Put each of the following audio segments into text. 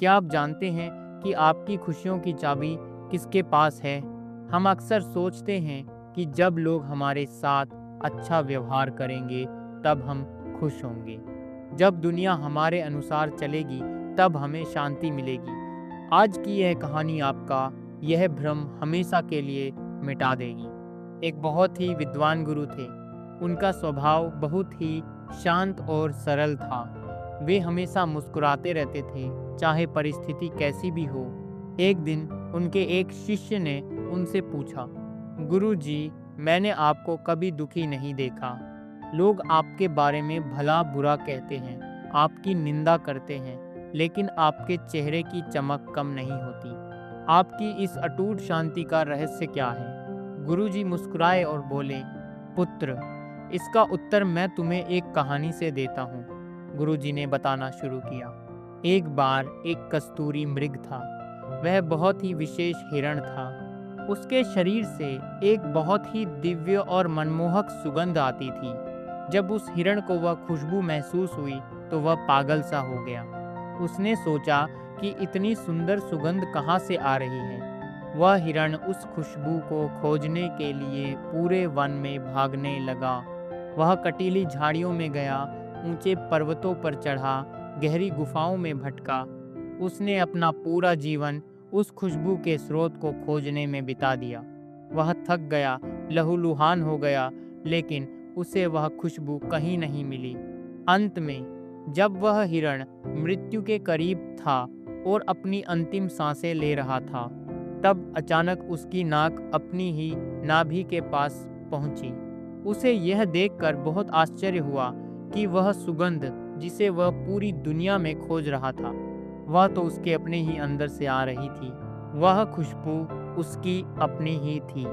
क्या आप जानते हैं कि आपकी खुशियों की चाबी किसके पास है? हम अक्सर सोचते हैं कि जब लोग हमारे साथ अच्छा व्यवहार करेंगे, तब हम खुश होंगे। जब दुनिया हमारे अनुसार चलेगी, तब हमें शांति मिलेगी। आज की यह कहानी आपका यह भ्रम हमेशा के लिए मिटा देगी। एक बहुत ही विद्वान गुरु थे। उनका स्वभाव बहुत ही शांत और सरल था। वे हमेशा मुस्कुराते रहते थे, चाहे परिस्थिति कैसी भी हो। एक दिन उनके एक शिष्य ने उनसे पूछा, गुरुजी, मैंने आपको कभी दुखी नहीं देखा। लोग आपके बारे में भला बुरा कहते हैं, आपकी निंदा करते हैं, लेकिन आपके चेहरे की चमक कम नहीं होती। आपकी इस अटूट शांति का रहस्य क्या है? गुरुजी मुस्कुराए और बोले, पुत्र, इसका उत्तर मैं तुम्हें एक कहानी से देता हूँ। गुरुजी ने बताना शुरू किया। एक बार एक कस्तूरी मृग था। वह बहुत ही विशेष हिरण था। उसके शरीर से एक बहुत ही दिव्य और मनमोहक सुगंध आती थी। जब उस हिरण को वह खुशबू महसूस हुई तो वह पागल सा हो गया। उसने सोचा कि इतनी सुंदर सुगंध कहाँ से आ रही है। वह हिरण उस खुशबू को खोजने के लिए पूरे वन में भागने लगा। वह कटीली झाड़ियों में गया, ऊंचे पर्वतों पर चढ़ा, गहरी गुफाओं में भटका। उसने अपना पूरा जीवन उस खुशबू के स्रोत को खोजने में बिता दिया। वह थक गया, लहूलुहान हो गया, लेकिन उसे वह खुशबू कहीं नहीं मिली। अंत में जब वह हिरण मृत्यु के करीब था और अपनी अंतिम सांसें ले रहा था, तब अचानक उसकी नाक अपनी ही नाभि के पास पहुंची। उसे यह देखकर बहुत आश्चर्य हुआ कि वह सुगंध जिसे वह पूरी दुनिया में खोज रहा था, वह तो उसके अपने ही अंदर से आ रही थी। वह खुशबू उसकी अपनी ही थी।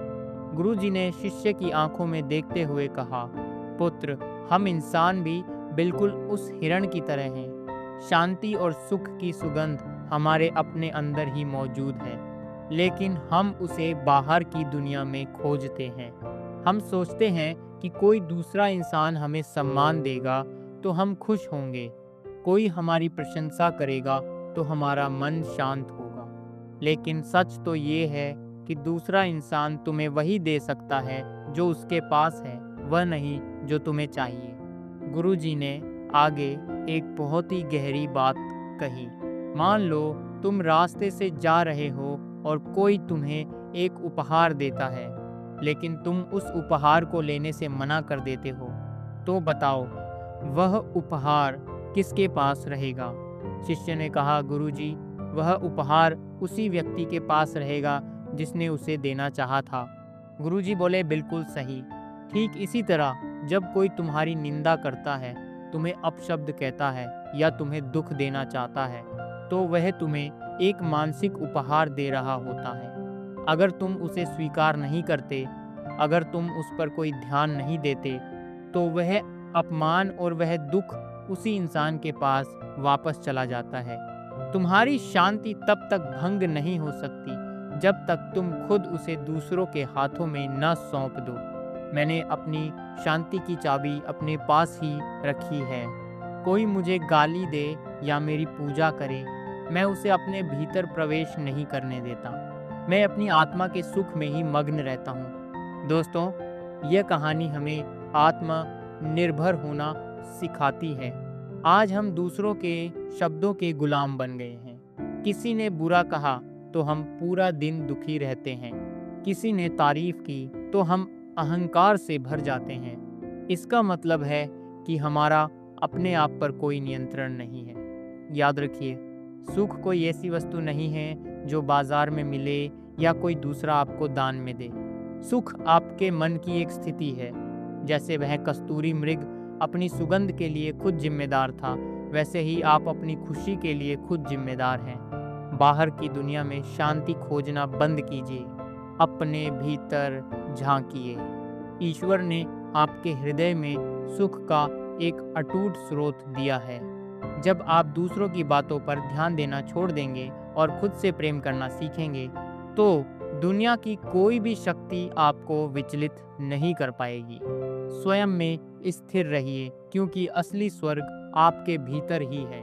गुरुजी ने शिष्य की आंखों में देखते हुए कहा, पुत्र, हम इंसान भी बिल्कुल उस हिरण की तरह हैं। शांति और सुख की सुगंध हमारे अपने अंदर ही मौजूद है, लेकिन हम उसे बाहर की दुनिया में खोजते हैं। हम सोचते हैं कि कोई दूसरा इंसान हमें सम्मान देगा तो हम खुश होंगे, कोई हमारी प्रशंसा करेगा तो हमारा मन शांत होगा। लेकिन सच तो ये है कि दूसरा इंसान तुम्हें वही दे सकता है जो उसके पास है, वह नहीं जो तुम्हें चाहिए। गुरुजी ने आगे एक बहुत ही गहरी बात कही। मान लो तुम रास्ते से जा रहे हो और कोई तुम्हें एक उपहार देता है, लेकिन तुम उस उपहार को लेने से मना कर देते हो, तो बताओ वह उपहार किसके पास रहेगा? शिष्य ने कहा, गुरुजी, वह उपहार उसी व्यक्ति के पास रहेगा जिसने उसे देना चाहा था। गुरुजी बोले, बिल्कुल सही। ठीक इसी तरह जब कोई तुम्हारी निंदा करता है, तुम्हें अपशब्द कहता है या तुम्हें दुख देना चाहता है, तो वह तुम्हें एक मानसिक उपहार दे रहा होता है। अगर तुम उसे स्वीकार नहीं करते, अगर तुम उस पर कोई ध्यान नहीं देते, तो वह अपमान और वह दुख उसी इंसान के पास वापस चला जाता है। तुम्हारी शांति तब तक भंग नहीं हो सकती जब तक तुम खुद उसे दूसरों के हाथों में न सौंप दो। मैंने अपनी शांति की चाबी अपने पास ही रखी है। कोई मुझे गाली दे या मेरी पूजा करे, मैं उसे अपने भीतर प्रवेश नहीं करने देता। मैं अपनी आत्मा के सुख में ही मग्न रहता हूँ। दोस्तों, यह कहानी हमें आत्मनिर्भर होना सिखाती है। आज हम दूसरों के शब्दों के गुलाम बन गए हैं। किसी ने बुरा कहा तो हम पूरा दिन दुखी रहते हैं। किसी ने तारीफ की तो हम अहंकार से भर जाते हैं। इसका मतलब है कि हमारा अपने आप पर कोई नियंत्रण नहीं है। याद रखिए, सुख कोई ऐसी वस्तु नहीं है जो बाजार में मिले या कोई दूसरा आपको दान में दे। सुख आपके मन की एक स्थिति है। जैसे वह कस्तूरी मृग अपनी सुगंध के लिए खुद जिम्मेदार था, वैसे ही आप अपनी खुशी के लिए खुद जिम्मेदार हैं। बाहर की दुनिया में शांति खोजना बंद कीजिए, अपने भीतर झांकिए। ईश्वर ने आपके हृदय में सुख का एक अटूट स्रोत दिया है। जब आप दूसरों की बातों पर ध्यान देना छोड़ देंगे और खुद से प्रेम करना सीखेंगे, तो दुनिया की कोई भी शक्ति आपको विचलित नहीं कर पाएगी। स्वयं में स्थिर रहिए, क्योंकि असली स्वर्ग आपके भीतर ही है।